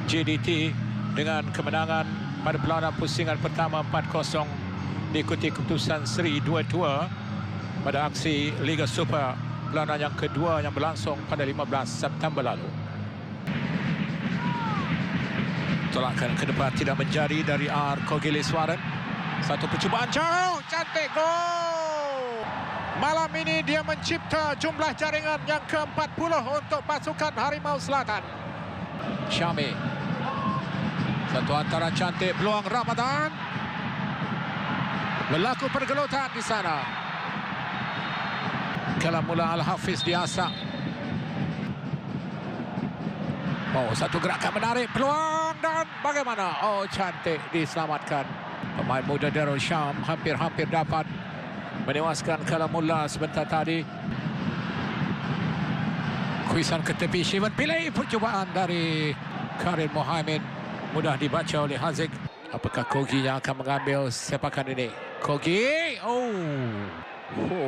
JDT dengan kemenangan pada perlawanan pusingan pertama 4-0 diikuti keputusan seri 2-2 pada aksi Liga Super perlawanan yang kedua yang berlangsung pada 15 September lalu. Tolakan ke depan tidak menjadi dari R. Kogiliswaran. Satu percubaan jauh, cantik gol. Malam ini dia mencipta jumlah jaringan yang ke-40 untuk pasukan Harimau Selatan. Syami. Satu antara cantik, peluang Ramadan. Berlaku pergelutan di sana. Kalamullah Al-Hafiz diasak. Oh, satu gerakan menarik, peluang dan bagaimana? Oh, cantik diselamatkan. Pemain muda Darul Syam hampir-hampir dapat menewaskan Kalamullah sebentar tadi. Kuisan ke tepi, Shivan pilih percubaan dari Karim Mohamed. Mudah dibaca oleh Haziq. Apakah Kogi yang akan mengambil sepakan ini? Kogi,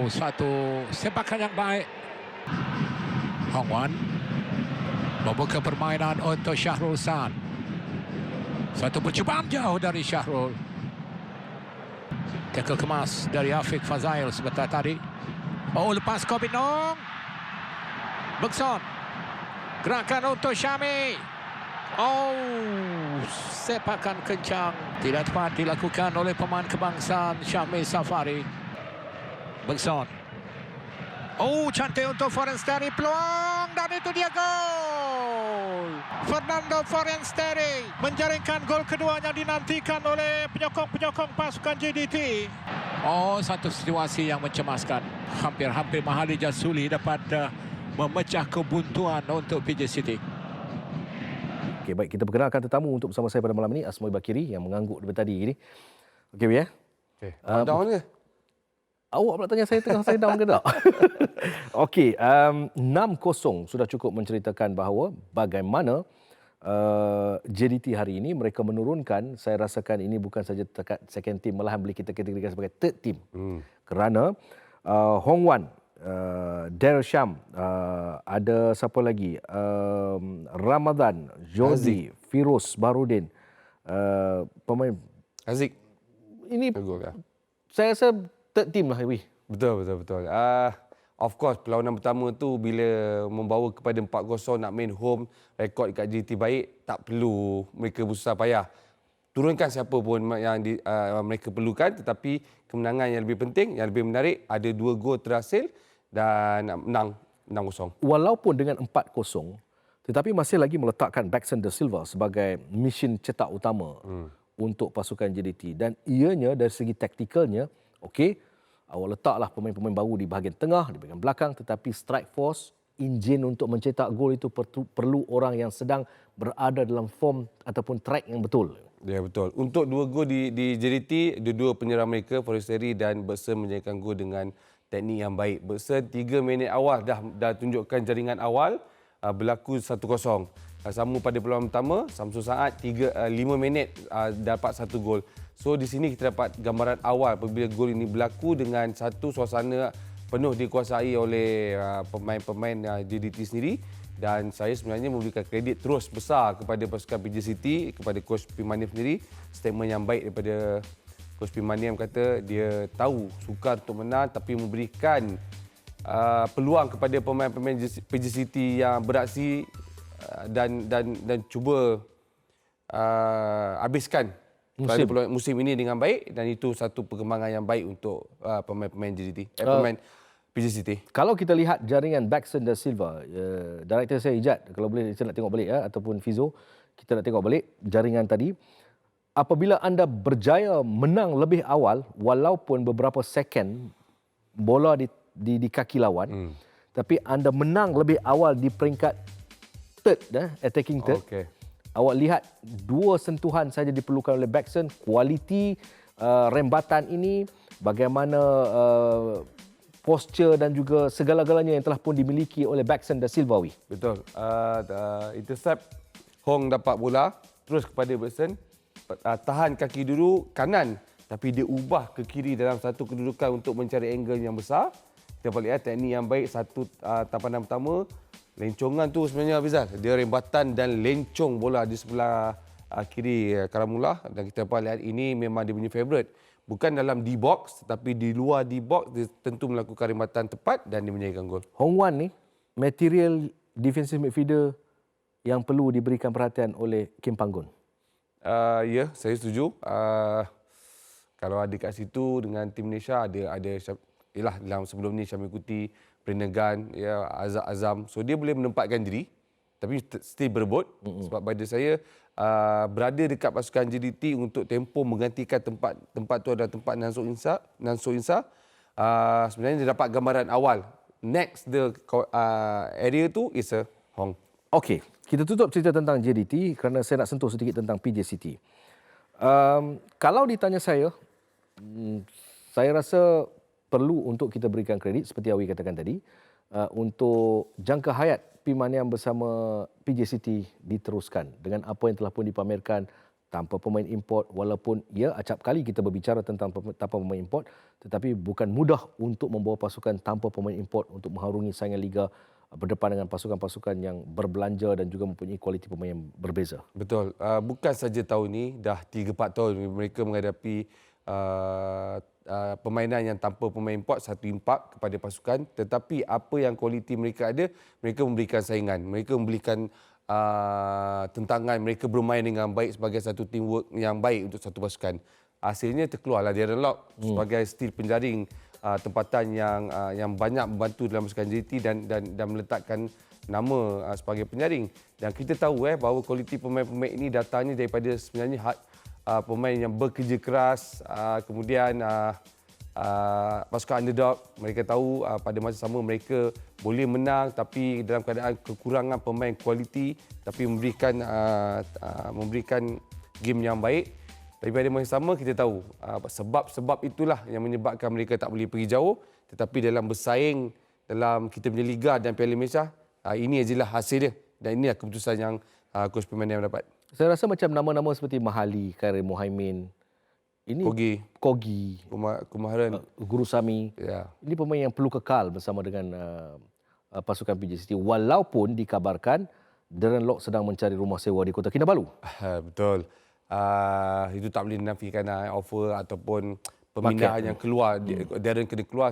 satu sepakan yang baik. Hong Wan membuka permainan untuk Syahrul San. Satu percubaan jauh dari Syahrul. Tackle kemas dari Afiq Fazail sebentar tadi. Oh, lepas Kobinong. Bekson. Gerakan untuk Syami. Oh, sepakan kencang. Tidak tepat dilakukan oleh pemain kebangsaan Syamil Safari. Bekson. Oh, cantik untuk Forestieri. Peluang dan itu dia gol. Fernando Forestieri menjaringkan gol kedua yang dinantikan oleh penyokong-penyokong pasukan JDT. Oh, satu situasi yang mencemaskan. Hampir-hampir Mahali Jasuli dapat memecah kebuntuan untuk PJ City. Okey, baik, kita perkenalkan tetamu untuk bersama saya pada malam ini, Asmoi Bakiri yang mengangguk daripada tadi ini. Okey, ya. Okey. Down ke? Awak pula tanya saya tengah saya down ke tak? Okey, 6-0 sudah cukup menceritakan bahawa bagaimana JDT hari ini mereka menurunkan, saya rasakan ini bukan saja dekat second team, malahan boleh kita kategorikan sebagai third team. Kerana Hong Wan, Darul Syam, ada siapa lagi? Ramadan, Jody, Firoz Barudin, pemain Haziq. Ini saya rasa third team lah, Wi. Betul. Of course, perlawanan pertama tu bila membawa kepada 4-0 nak main home, rekod dekat JDT baik, tak perlu mereka bersusah payah. Turunkan siapa pun yang mereka perlukan, tetapi kemenangan yang lebih penting, yang lebih menarik, ada 2 gol terhasil dan menang 6-0. Walaupun dengan 4-0, tetapi masih lagi meletakkan Baxter Da Silva sebagai mission cetak utama untuk pasukan JDT. Dan ianya dari segi taktikalnya, okey, awak letaklah pemain-pemain baru di bahagian tengah, di bahagian belakang, tetapi strike force, enjin untuk mencetak gol itu perlu orang yang sedang berada dalam form ataupun track yang betul. Ya, betul. Untuk 2 gol di JDT, dua penyerang mereka, Forestieri dan Bersen menjadikan gol dengan teknik yang baik. Bersen 3 minit awal dah tunjukkan jaringan awal, berlaku 1-0. Sama pada perlawanan pertama, Samsul Saad 5 minit dapat 1 gol. So di sini kita dapat gambaran awal apabila gol ini berlaku dengan satu suasana penuh dikuasai oleh pemain-pemain JDT sendiri, dan saya sebenarnya memberikan kredit terus besar kepada pasukan PJ City, kepada Coach Pimaniem sendiri. Statement yang baik daripada Coach Pimaniem, kata dia tahu sukar untuk menang tapi memberikan peluang kepada pemain-pemain PJ City yang beraksi dan cuba habiskan musim ini dengan baik, dan itu satu perkembangan yang baik untuk pemain-pemain JDT, pemain PJ City. Kalau kita lihat jaringan Baxter Da Silva, director saya Ijat, kalau boleh kita nak tengok balik ataupun Fizo, kita nak tengok balik jaringan tadi. Apabila anda berjaya menang lebih awal, walaupun beberapa second bola di kaki lawan, tapi anda menang lebih awal di peringkat third, attacking third. Okay. Awak lihat 2 sentuhan saja diperlukan oleh Baxter. Kualiti rembatan ini, bagaimana posture dan juga segala-galanya yang telah pun dimiliki oleh Baxter Da Silva. Betul. Intercept, Hong dapat bola terus kepada Baxter, tahan kaki dulu kanan, tapi dia ubah ke kiri dalam satu kedudukan untuk mencari angle yang besar. Kita boleh lihat teknik yang baik, satu tampanan pertama, Lencongan tu sebenarnya Abizal, dia rembatan dan lencong bola di sebelah kiri Karamullah, dan kita dapat lihat ini memang dia punya favourite. Bukan dalam D-box tetapi di luar D-box dia tentu melakukan rembatan tepat dan dia menjadikan gol. Hong Wan ni material defensive midfielder yang perlu diberikan perhatian oleh Kim Panggon. Ya, saya setuju. Kalau ada kat situ dengan tim Malaysia ada ialah dalam sebelum ni Syamil Kuti, Brenegan, ya, Azam. So dia boleh menempatkan diri tapi still berebut. Sebab pada saya berada dekat pasukan JDT untuk tempoh menggantikan tempat tu adalah tempat Nanso Insa. Sebenarnya dia dapat gambaran awal. Next the area tu is a Hong. Okey, kita tutup cerita tentang JDT kerana saya nak sentuh sedikit tentang PJCT. Kalau ditanya saya rasa perlu untuk kita berikan kredit seperti Awi katakan tadi, untuk jangka hayat P Maniam bersama PJCT diteruskan dengan apa yang telah pun dipamerkan tanpa pemain import, walaupun ya acap kali kita berbicara tentang tanpa pemain import, tetapi bukan mudah untuk membawa pasukan tanpa pemain import untuk mengharungi saingan liga berdepan dengan pasukan-pasukan yang berbelanja dan juga mempunyai kualiti pemain yang berbeza. Betul. Bukan saja tahun ini, dah 3-4 tahun mereka menghadapi permainan yang tanpa pemain import, satu impak kepada pasukan, tetapi apa yang kualiti mereka ada, mereka memberikan saingan, mereka memberikan tentangan, mereka bermain dengan baik sebagai satu teamwork yang baik untuk satu pasukan. Hasilnya terkeluarlah Darren Lock sebagai steel penjaring tempatan yang banyak membantu dalam pasukan JT dan meletakkan nama sebagai penjaring. Dan kita tahu bahawa kualiti pemain-pemain ini datangnya daripada sebenarnya pemain yang bekerja keras, kemudian pasukan underdog. Mereka tahu pada masa sama mereka boleh menang tapi dalam keadaan kekurangan pemain kualiti, tapi memberikan game yang baik. Tapi pada masa sama kita tahu sebab-sebab itulah yang menyebabkan mereka tak boleh pergi jauh, tetapi dalam bersaing dalam kita punya liga dan Piala Malaysia, ini ajalah hasil dia dan inilah keputusan yang coach P Maniam dapat. Saya rasa macam nama-nama seperti Mahali, Khairil Mohaimin, ini Kogi, Kumaran, Guru Sami. ya. Ini pemain yang perlu kekal bersama dengan pasukan PJCT walaupun dikabarkan Darren Lock sedang mencari rumah sewa di Kota Kinabalu. Betul. Itu tak boleh dinafikan offer ataupun pemindahan yang keluar. Darren kena keluar.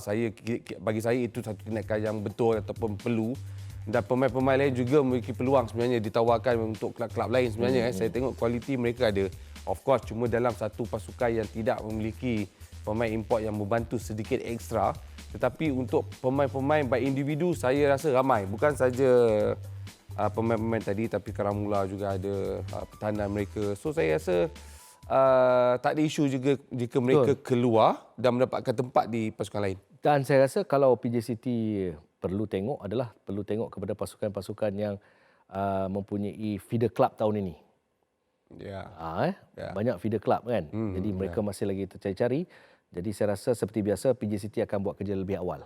Bagi saya itu satu tindakan yang betul ataupun perlu. Dan pemain-pemain lain juga memiliki peluang sebenarnya ditawarkan untuk kelab-kelab lain sebenarnya. Saya tengok kualiti mereka ada. Of course, cuma dalam satu pasukan yang tidak memiliki pemain import yang membantu sedikit ekstra. Tetapi untuk pemain-pemain by individu, saya rasa ramai. Bukan saja pemain-pemain tadi, tapi Karamullah juga ada pertahanan mereka. So saya rasa tak ada isu juga jika mereka keluar dan mendapatkan tempat di pasukan lain. Dan saya rasa kalau PJCT perlu tengok kepada pasukan-pasukan yang mempunyai feeder club tahun ini. Ya. Banyak feeder club kan. Jadi mereka masih lagi tercari-cari. Jadi saya rasa seperti biasa PJCT akan buat kerja lebih awal.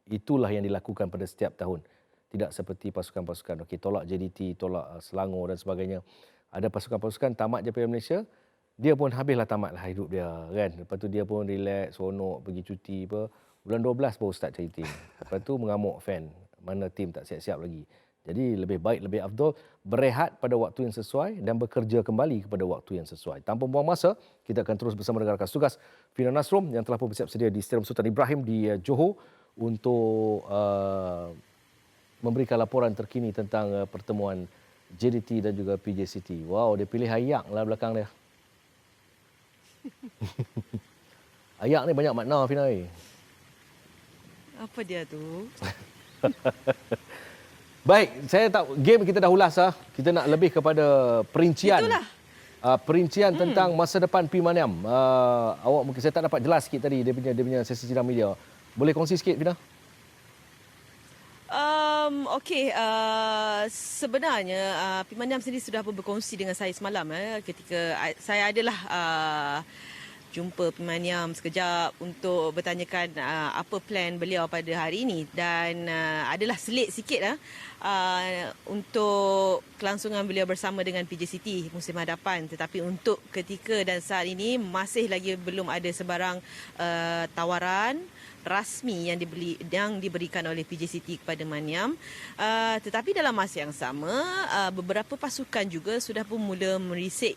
Itulah yang dilakukan pada setiap tahun. Tidak seperti pasukan-pasukan tolak JDT, tolak Selangor dan sebagainya. Ada pasukan-pasukan tamat je Piala Malaysia, dia pun habislah tamatlah hidup dia kan. Lepas tu dia pun relax, seronok, pergi cuti apa. Bulan 12 baru start cari tim. Lepas tu mengamuk fan, mana tim tak siap-siap lagi. Jadi lebih baik, lebih afdal berehat pada waktu yang sesuai dan bekerja kembali kepada waktu yang sesuai. Tanpa buang masa, kita akan terus bersama dengan rakan tugas Fina Nasrum yang telah pun bersiap sedia di Stadium Sultan Ibrahim di Johor untuk memberikan laporan terkini tentang pertemuan JDT dan juga PJCT. Wow, dia pilih ayak lah belakang dia. Ayak ni banyak makna, Fina. Apa dia tu? Baik, saya tahu game kita dah ulas Kita nak lebih kepada perincian. Itulah. Perincian tentang masa depan P Maniam. Awak mungkin saya tak dapat jelas sikit tadi dia punya sesi sidang media. Boleh kongsi sikit, Fina? Okey, sebenarnya P Maniam sendiri sudah pun berkongsi dengan saya semalam ketika saya adalah jumpa P Maniam sekejap untuk bertanyakan apa plan beliau pada hari ini, dan adalah selit sikit untuk kelangsungan beliau bersama dengan PJCT musim hadapan, tetapi untuk ketika dan saat ini masih lagi belum ada sebarang tawaran rasmi yang diberikan oleh PJ City kepada Manyam. Tetapi dalam masa yang sama, beberapa pasukan juga sudah pun mula merisik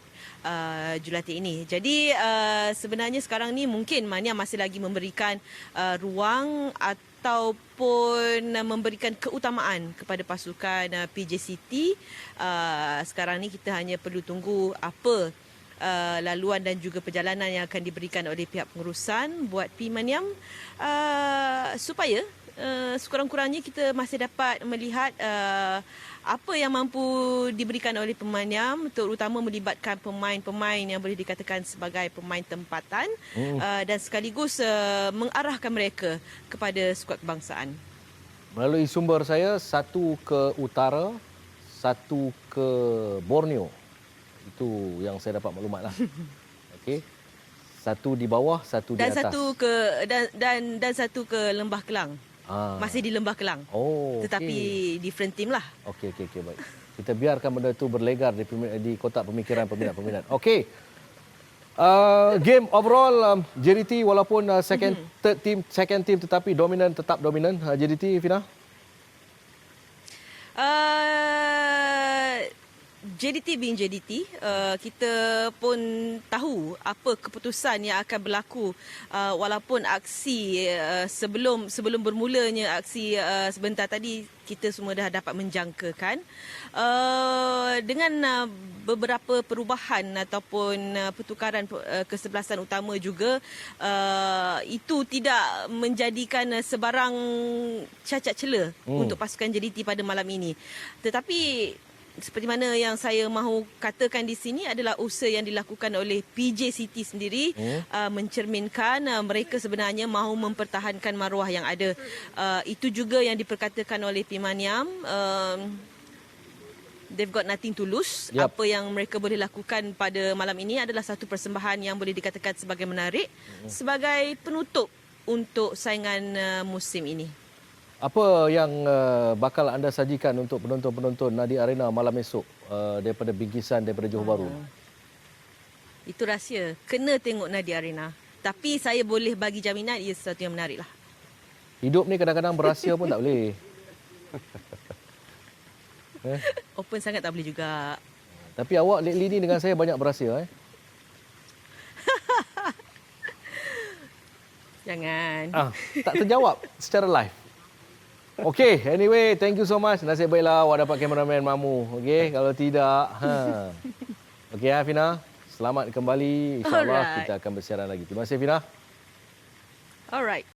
jurulatih ini. Jadi sebenarnya sekarang ni mungkin Manyam masih lagi memberikan ruang ataupun memberikan keutamaan kepada pasukan PJ City. Sekarang ni kita hanya perlu tunggu apa laluan dan juga perjalanan yang akan diberikan oleh pihak pengurusan buat P Manyam, supaya sekurang-kurangnya kita masih dapat melihat apa yang mampu diberikan oleh Manyam, terutama melibatkan pemain-pemain yang boleh dikatakan sebagai pemain tempatan dan sekaligus mengarahkan mereka kepada skuad kebangsaan. Melalui sumber saya, satu ke utara, satu ke Borneo. Itu yang saya dapat maklumat lah. Okey. Satu di bawah, satu di atas. Dan satu ke Lembah Kelang. Masih di Lembah Kelang. Oh, tetapi different team lah. Okey, baik. Kita biarkan benda itu berlegar di kotak pemikiran peminat-peminat. Okey. Game overall JDT walaupun second team tetapi tetap dominan JDT, Fina. JDT being JDT, kita pun tahu apa keputusan yang akan berlaku walaupun aksi sebelum bermulanya aksi sebentar tadi kita semua dah dapat menjangkakan dengan beberapa perubahan ataupun pertukaran kesebelasan utama juga, itu tidak menjadikan sebarang cacat cela untuk pasukan JDT pada malam ini. Tetapi seperti mana yang saya mahu katakan di sini adalah usaha yang dilakukan oleh PJ City sendiri mencerminkan mereka sebenarnya mahu mempertahankan maruah yang ada. Itu juga yang diperkatakan oleh P Manyam. They've got nothing to lose. Yep. Apa yang mereka boleh lakukan pada malam ini adalah satu persembahan yang boleh dikatakan sebagai menarik, sebagai penutup untuk saingan musim ini. Apa yang bakal anda sajikan untuk penonton-penonton Nadi Arena malam esok daripada bingkisan daripada Johor Bahru? Itu rahsia. Kena tengok Nadi Arena. Tapi saya boleh bagi jaminan ia sesuatu yang menarik lah. Hidup ni kadang-kadang berahsia pun tak boleh. Open sangat tak boleh juga. Tapi awak lately ni dengan saya banyak berahsia. Jangan. Tak terjawab secara live. Okey, anyway, thank you so much. Nasib baiklah awak dapat kameraman Mamu. Okey, kalau tidak, Okey, Fina. Selamat kembali. InsyaAllah kita akan bersiaran lagi. Terima kasih, Fina. Alright.